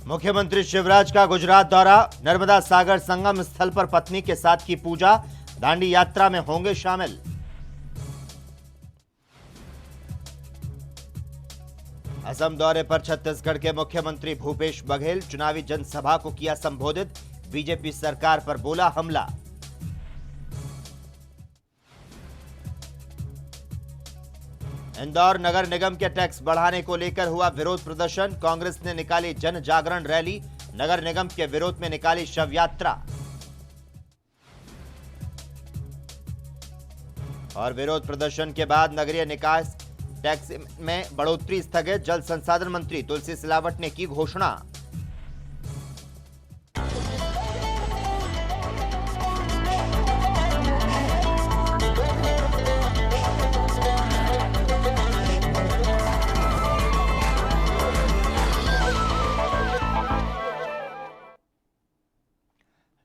मुख्यमंत्री शिवराज का गुजरात दौरा, नर्मदा सागर संगम स्थल पर पत्नी के साथ की पूजा, दांडी यात्रा में होंगे शामिल। असम दौरे पर छत्तीसगढ़ के मुख्यमंत्री भूपेश बघेल, चुनावी जनसभा को किया संबोधित, बीजेपी सरकार पर बोला हमला। इंदौर नगर निगम के टैक्स बढ़ाने को लेकर हुआ विरोध प्रदर्शन, कांग्रेस ने निकाली जन जागरण रैली, नगर निगम के विरोध में निकाली शव यात्रा। और विरोध प्रदर्शन के बाद नगरीय निकाय टैक्स में बढ़ोतरी स्थगित, जल संसाधन मंत्री तुलसी सिलावट ने की घोषणा।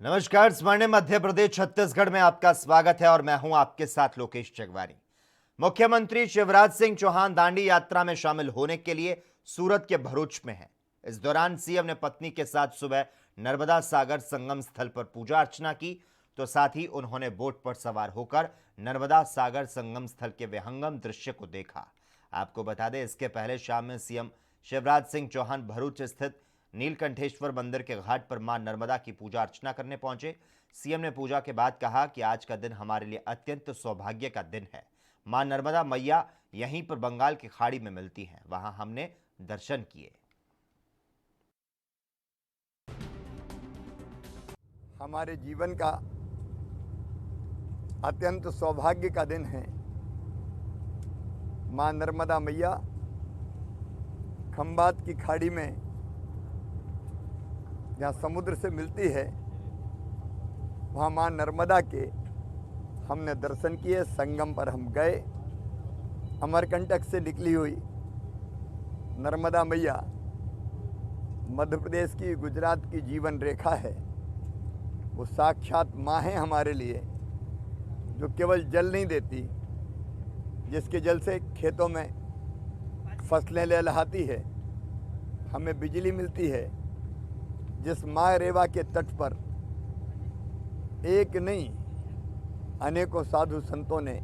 नमस्कार, स्वर्णिम मध्य प्रदेश छत्तीसगढ़ में आपका स्वागत है और मैं हूं आपके साथ लोकेश चगवानी। मुख्यमंत्री शिवराज सिंह चौहान दांडी यात्रा में शामिल होने के लिए सूरत के भरूच में हैं। इस दौरान सीएम ने पत्नी के साथ सुबह नर्मदा सागर संगम स्थल पर पूजा अर्चना की, तो साथ ही उन्होंने बोट पर सवार होकर नर्मदा सागर संगम स्थल के विहंगम दृश्य को देखा। आपको बता दें, इसके पहले शाम में सीएम शिवराज सिंह चौहान भरूच स्थित नीलकंठेश्वर मंदिर के घाट पर मां नर्मदा की पूजा अर्चना करने पहुंचे। सीएम ने पूजा के बाद कहा कि आज का दिन हमारे लिए अत्यंत सौभाग्य का दिन है। मां नर्मदा मैया यहीं पर बंगाल की खाड़ी में मिलती हैं, वहां हमने दर्शन किए। हमारे जीवन का अत्यंत सौभाग्य का दिन है। मां नर्मदा मैया खंबात की खाड़ी में जहाँ समुद्र से मिलती है, वहाँ माँ नर्मदा के हमने दर्शन किए। संगम पर हम गए। अमरकंटक से निकली हुई नर्मदा मैया मध्य प्रदेश की, गुजरात की जीवन रेखा है। वो साक्षात माँ है हमारे लिए, जो केवल जल नहीं देती, जिसके जल से खेतों में फसलें लहलहाती है, हमें बिजली मिलती है। जिस माय रेवा के तट पर एक नहीं अनेकों साधु संतों ने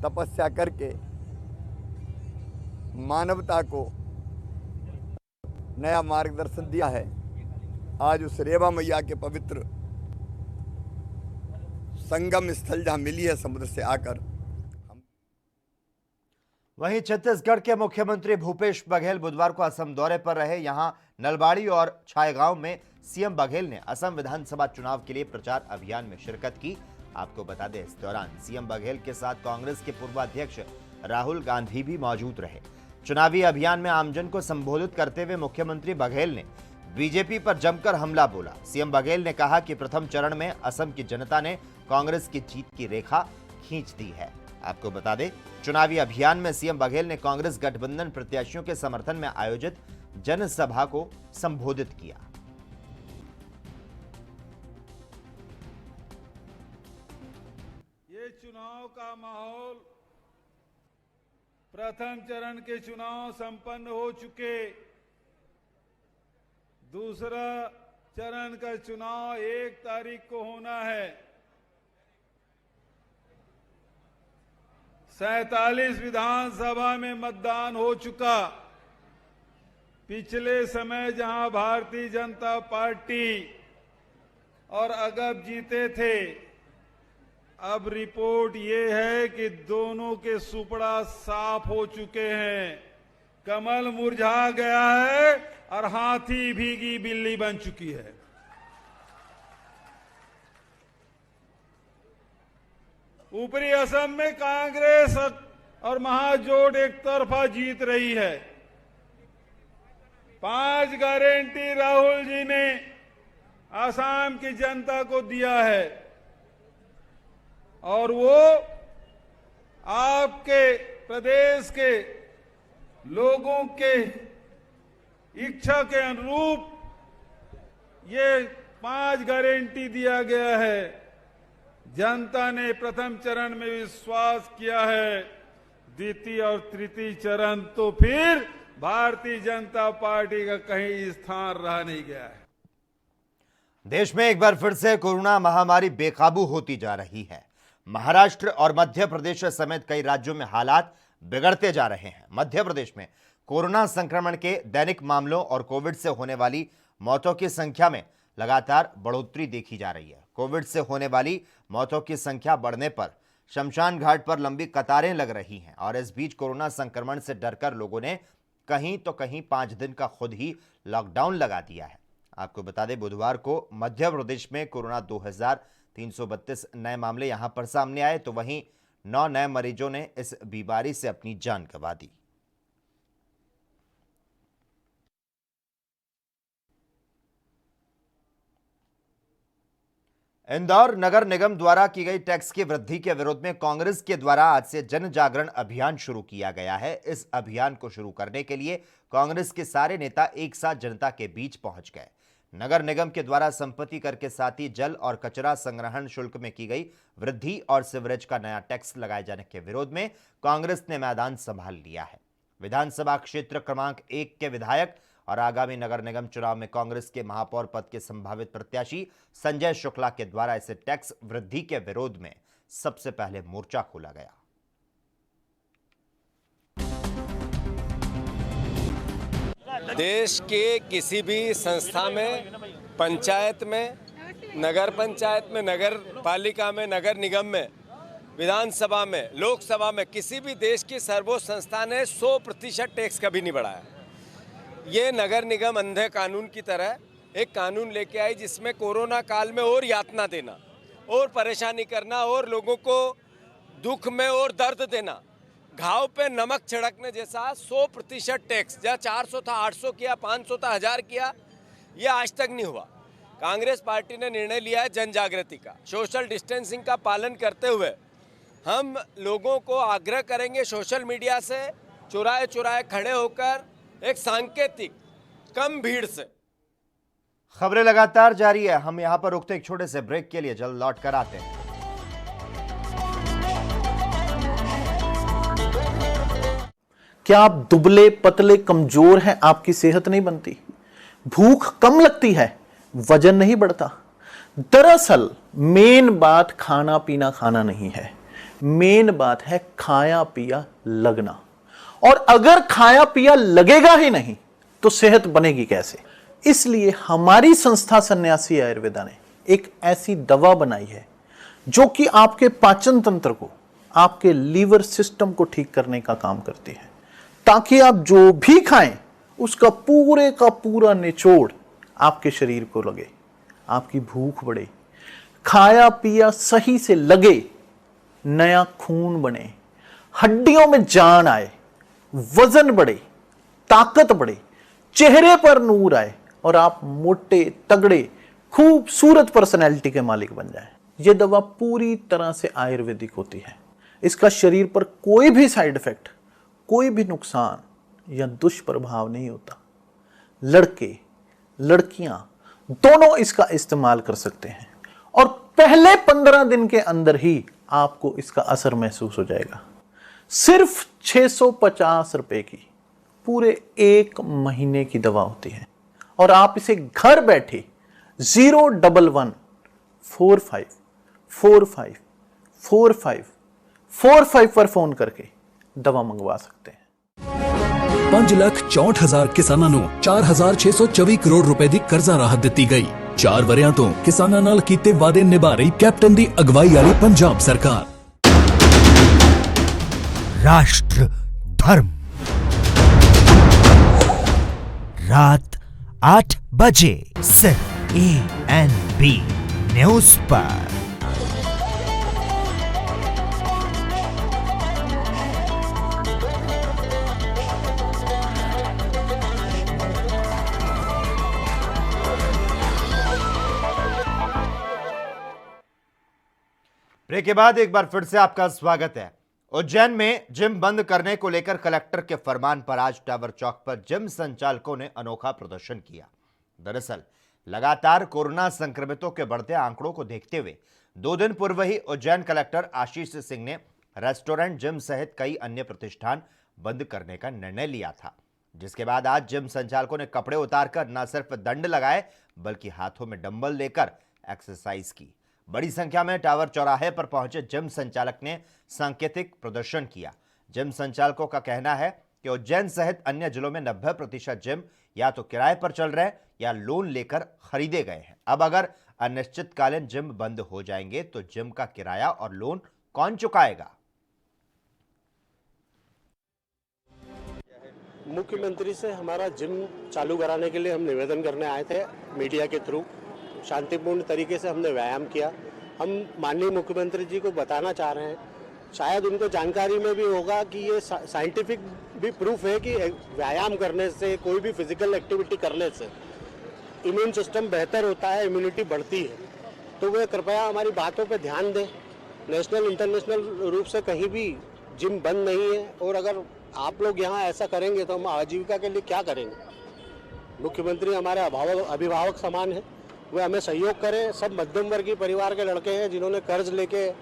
तपस्या करके मानवता को नया मार्गदर्शन दिया है। आज उस रेवा मैया के पवित्र संगम स्थल जहां मिली है समुद्र से आकर। वहीं छत्तीसगढ़ के मुख्यमंत्री भूपेश बघेल बुधवार को असम दौरे पर रहे। यहां नलबाड़ी और छायगांव में सीएम बघेल ने असम विधानसभा चुनाव के लिए प्रचार अभियान में शिरकत की। आपको बता दें, इस दौरान सीएम बघेल के साथ कांग्रेस के पूर्व अध्यक्ष राहुल गांधी भी मौजूद रहे। चुनावी अभियान में आमजन को संबोधित करते हुए मुख्यमंत्री बघेल ने बीजेपी पर जमकर हमला बोला। सीएम बघेल ने कहा कि प्रथम चरण में असम की जनता ने कांग्रेस की जीत की रेखा खींच दी है। आपको बता दें, चुनावी अभियान में सीएम बघेल ने कांग्रेस गठबंधन प्रत्याशियों के समर्थन में आयोजित जनसभा को संबोधित किया। ये चुनाव का माहौल, प्रथम चरण के चुनाव संपन्न हो चुके, दूसरा चरण का चुनाव 1 तारीख को होना है। 47 विधानसभा में मतदान हो चुका। पिछले समय जहां भारतीय जनता पार्टी और अगप जीते थे, अब रिपोर्ट ये है कि दोनों के सुपड़ा साफ हो चुके हैं। कमल मुरझा गया है और हाथी भीगी बिल्ली बन चुकी है। ऊपरी असम में कांग्रेस और महाजोट एक तरफा जीत रही है। 5 गारंटी राहुल जी ने असम की जनता को दिया है और वो आपके प्रदेश के लोगों के इच्छा के अनुरूप ये 5 गारंटी दिया गया है। जनता ने प्रथम चरण में विश्वास किया है, द्वितीय और तृतीय चरण तो फिर भारतीय जनता पार्टी का कहीं स्थान रह नहीं गया है। देश में एक बार फिर से कोरोना महामारी बेकाबू होती जा रही है। महाराष्ट्र और मध्य प्रदेश समेत कई राज्यों में हालात बिगड़ते जा रहे हैं। मध्य प्रदेश में कोरोना संक्रमण के दैनिक मामलों और कोविड से होने वाली मौतों की संख्या में लगातार बढ़ोतरी देखी जा रही है। कोविड से होने वाली मौतों की संख्या बढ़ने पर शमशान घाट पर लंबी कतारें लग रही हैं और इस बीच कोरोना संक्रमण से डरकर लोगों ने कहीं तो कहीं 5 दिन का खुद ही लॉकडाउन लगा दिया है। आपको बता दें, बुधवार को मध्य प्रदेश में कोरोना 2332 नए मामले यहां पर सामने आए, तो वहीं 9 नए मरीजों ने इस बीमारी से अपनी जान गंवा दी। इंदौर नगर निगम द्वारा की गई टैक्स की वृद्धि के विरोध में कांग्रेस के द्वारा आज से जन जागरण अभियान शुरू किया गया है। इस अभियान को शुरू करने के लिए कांग्रेस के सारे नेता एक साथ जनता के बीच पहुंच गए। नगर निगम के द्वारा संपत्ति कर के साथ ही जल और कचरा संग्रहण शुल्क में की गई वृद्धि और सीवरेज का नया टैक्स लगाए जाने के विरोध में कांग्रेस ने मैदान संभाल लिया है। विधानसभा क्षेत्र क्रमांक 1 के विधायक और आगामी नगर निगम चुनाव में कांग्रेस के महापौर पद के संभावित प्रत्याशी संजय शुक्ला के द्वारा इसे टैक्स वृद्धि के विरोध में सबसे पहले मोर्चा खोला गया। देश के किसी भी संस्था में, पंचायत में, नगर पंचायत में, नगर पालिका में, नगर निगम में, विधानसभा में, लोकसभा में, किसी भी देश की सर्वोच्च संस्था ने 100% टैक्स कभी नहीं बढ़ाया। ये नगर निगम अंधे कानून की तरह एक कानून लेके आई जिसमें कोरोना काल में और यातना देना और परेशानी करना और लोगों को दुख में और दर्द देना, घाव पे नमक छिड़कने जैसा 100% टैक्स, जहाँ 400 था 800 किया, 500 था 1000 किया, ये आज तक नहीं हुआ। कांग्रेस पार्टी ने निर्णय लिया है जन जागृति का, सोशल डिस्टेंसिंग का पालन करते हुए हम लोगों को आग्रह करेंगे सोशल मीडिया से चुराए चुराए खड़े होकर एक सांकेतिक कम भीड़ से। खबरें लगातार जारी है। हम यहां पर रुकते एक छोटे से ब्रेक के लिए, जल्द लौट कर आते हैं। क्या आप दुबले पतले कमजोर हैं? आपकी सेहत नहीं बनती, भूख कम लगती है, वजन नहीं बढ़ता। दरअसल मेन बात खाना पीना खाना नहीं है, मेन बात है खाया पिया लगना। और अगर खाया पिया लगेगा ही नहीं तो सेहत बनेगी कैसे? इसलिए हमारी संस्था सन्यासी आयुर्वेदा ने एक ऐसी दवा बनाई है जो कि आपके पाचन तंत्र को, आपके लीवर सिस्टम को ठीक करने का काम करती है, ताकि आप जो भी खाएं उसका पूरे का पूरा निचोड़ आपके शरीर को लगे, आपकी भूख बढ़े, खाया पिया सही से लगे, नया खून बने, हड्डियों में जान आए, वजन बढ़े, ताकत बढ़े, चेहरे पर नूर आए और आप मोटे तगड़े खूबसूरत पर्सनैलिटी के मालिक बन जाएं। यह दवा पूरी तरह से आयुर्वेदिक होती है। इसका शरीर पर कोई भी साइड इफेक्ट, कोई भी नुकसान या दुष्प्रभाव नहीं होता। लड़के लड़कियां दोनों इसका इस्तेमाल कर सकते हैं और पहले 15 दिन के अंदर ही आपको इसका असर महसूस हो जाएगा। सिर्फ 650 रुपए की पूरे 1 महीने की दवा होती है और आप इसे घर बैठे 01145454545 पर फोन करके दवा मंगवा सकते हैं। 5,64,000 ਕਿਸਾਨਾਂ ਨੂੰ 4,624 ਕਰੋੜ ਰੁਪਏ ਦੀ ਕਰਜ਼ਾ ਰਾਹਤ ਦਿੱਤੀ ਗਈ। 4 ਵਰਿਆਂ ਤੋਂ ਕਿਸਾਨਾਂ ਨਾਲ ਕੀਤੇ ਵਾਅਦੇ ਨਿਭਾ ਰਹੀ ਕੈਪਟਨ ਦੀ ਅਗਵਾਈ ਵਾਲੀ ਪੰਜਾਬ ਸਰਕਾਰ। राष्ट्र धर्म रात 8 बजे सिर्फ ANB न्यूज पर। ब्रेक के बाद एक बार फिर से आपका स्वागत है। उज्जैन में जिम बंद करने को लेकर कलेक्टर के फरमान पर आज टावर चौक पर जिम संचालकों ने अनोखा प्रदर्शन किया। दरअसल लगातार कोरोना संक्रमितों के बढ़ते आंकड़ों को देखते हुए 2 दिन पूर्व ही उज्जैन कलेक्टर आशीष सिंह ने रेस्टोरेंट, जिम सहित कई अन्य प्रतिष्ठान बंद करने का निर्णय लिया था। जिसके बाद आज जिम संचालकों ने कपड़े उतारकर न सिर्फ दंड लगाए बल्कि हाथों में डंबल लेकर एक्सरसाइज की। बड़ी संख्या में टावर चौराहे पर पहुंचे जिम संचालक ने सांकेतिक प्रदर्शन किया। जिम संचालकों का कहना है कि उज्जैन सहित अन्य जिलों में 90% जिम या तो किराए पर चल रहे या लोन लेकर खरीदे गए हैं। अब अगर अनिश्चितकालीन जिम बंद हो जाएंगे तो जिम का किराया और लोन कौन चुकाएगा? मुख्यमंत्री से हमारा जिम चालू कराने के लिए हम निवेदन करने आए थे। मीडिया के थ्रू शांतिपूर्ण तरीके से हमने व्यायाम किया। हम माननीय मुख्यमंत्री जी को बताना चाह रहे हैं, शायद उनको जानकारी में भी होगा कि ये साइंटिफिक भी प्रूफ है कि व्यायाम करने से, कोई भी फिजिकल एक्टिविटी करने से इम्यून सिस्टम बेहतर होता है, इम्यूनिटी बढ़ती है। तो वे कृपया हमारी बातों पे ध्यान दें। नेशनल इंटरनेशनल रूप से कहीं भी जिम बंद नहीं है, और अगर आप लोग यहाँ ऐसा करेंगे तो हम आजीविका के लिए क्या करेंगे। मुख्यमंत्री हमारे अभिभावक समान है, वे हमें सहयोग करें। सब मध्यम वर्गीय परिवार के लड़के हैं जिन्होंने कर्ज लेके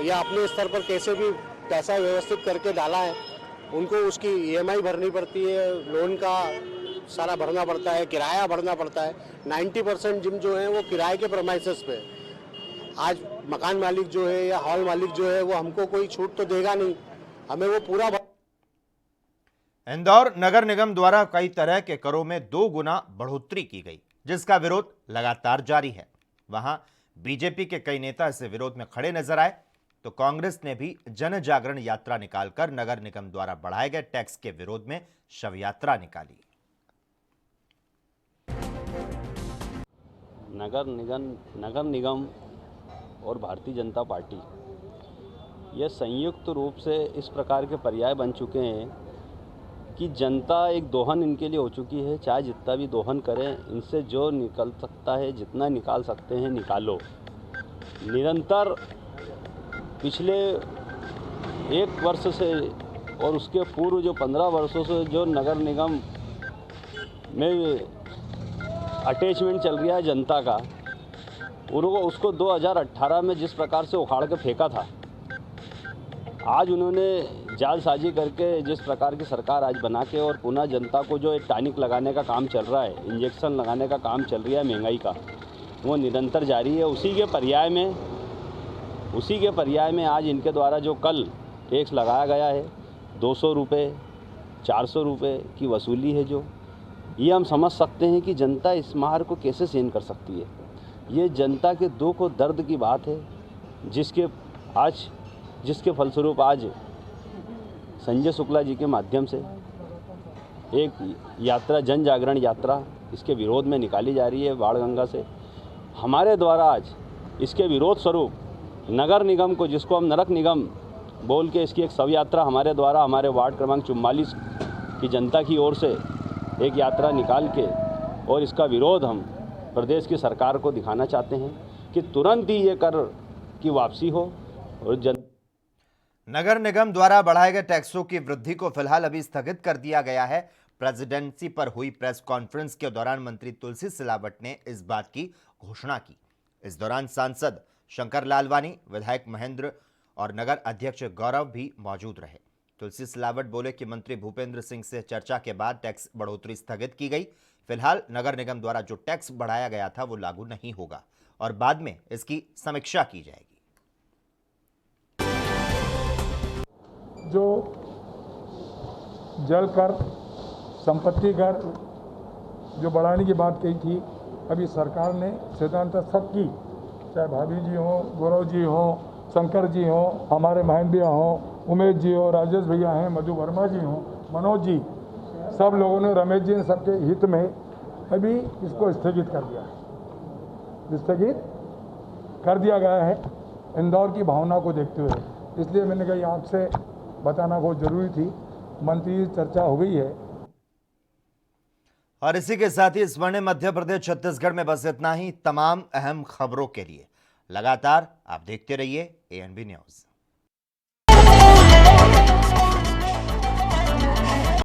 या अपने स्तर पर कैसे भी पैसा व्यवस्थित करके डाला है, उनको उसकी EMI भरनी पड़ती है, लोन का सारा भरना पड़ता है, किराया भरना पड़ता है। 90% जिम जो है वो किराए के प्रेमाइसेस पे। आज मकान मालिक जो है या हॉल मालिक जो है वो हमको कोई छूट तो देगा नहीं, हमें वो पूरा। इंदौर नगर निगम द्वारा कई तरह के करों में 2 गुना बढ़ोतरी की गई, जिसका विरोध लगातार जारी है। वहां बीजेपी के कई नेता इस विरोध में खड़े नजर आए तो कांग्रेस ने भी जन जागरण यात्रा निकालकर नगर निगम द्वारा बढ़ाए गए टैक्स के विरोध में शव यात्रा निकाली। नगर निगम और भारतीय जनता पार्टी ये संयुक्त रूप से इस प्रकार के पर्याय बन चुके हैं कि जनता एक दोहन इनके लिए हो चुकी है। चाहे जितना भी दोहन करें, इनसे जो निकल सकता है, जितना निकाल सकते हैं निकालो। निरंतर पिछले 1 वर्ष से और उसके पूर्व जो 15 वर्षों से जो नगर निगम में अटैचमेंट चल रहा है जनता का, उसको 2018 में जिस प्रकार से उखाड़ के फेंका था, आज उन्होंने जालसाजी करके जिस प्रकार की सरकार आज बना के और पुनः जनता को जो एक टॉनिक लगाने का काम चल रहा है, इंजेक्शन लगाने का काम चल रहा है महंगाई का, वो निरंतर जारी है। उसी के पर्याय में आज इनके द्वारा जो कल टैक्स लगाया गया है 200 रुपये 400 रुपये की वसूली है, जो ये हम समझ सकते हैं कि जनता इस मार को कैसे सहन कर सकती है। ये जनता के दुख और दर्द की बात है, जिसके फलस्वरूप आज संजय शुक्ला जी के माध्यम से एक यात्रा, जन जागरण यात्रा इसके विरोध में निकाली जा रही है बाणगंगा से। हमारे द्वारा आज इसके विरोध स्वरूप नगर निगम को, जिसको हम नरक निगम बोल के, इसकी एक शव यात्रा हमारे द्वारा हमारे वार्ड क्रमांक 44 की जनता की ओर से एक यात्रा निकाल के और इसका विरोध हम प्रदेश की सरकार को दिखाना चाहते हैं कि तुरंत ही ये कर की वापसी हो। और नगर निगम द्वारा बढ़ाए गए टैक्सों की वृद्धि को फिलहाल अभी स्थगित कर दिया गया है। प्रेसिडेंसी पर हुई प्रेस कॉन्फ्रेंस के दौरान मंत्री तुलसी सिलावट ने इस बात की घोषणा की। इस दौरान सांसद शंकर लालवानी, विधायक महेंद्र और नगर अध्यक्ष गौरव भी मौजूद रहे। तुलसी सिलावट बोले कि मंत्री भूपेंद्र सिंह से चर्चा के बाद टैक्स बढ़ोतरी स्थगित की गई। फिलहाल नगर निगम द्वारा जो टैक्स बढ़ाया गया था वो लागू नहीं होगा और बाद में इसकी समीक्षा की जाएगी। जो जल कर, संपत्ति कर जो बढ़ाने की बात कही थी, अभी सरकार ने सिद्धांत सबकी, चाहे भाभी जी हों, गौरव जी हों, शंकर जी हों, हमारे महेंद्र भैया हों, उमेश जी हो, राजेश भैया हैं, मधु वर्मा जी हों, मनोज जी, सब लोगों ने, रमेश जी ने, सबके हित में अभी इसको स्थगित कर दिया है। स्थगित कर दिया गया है इंदौर की भावना को देखते हुए। इसलिए मैंने कहा आपसे बताना बहुत जरूरी थी। मंत्री से चर्चा हो गई है। और इसी के साथ ही स्वर्णिम मध्य प्रदेश छत्तीसगढ़ में बस इतना ही। तमाम अहम खबरों के लिए लगातार आप देखते रहिए ANB न्यूज़।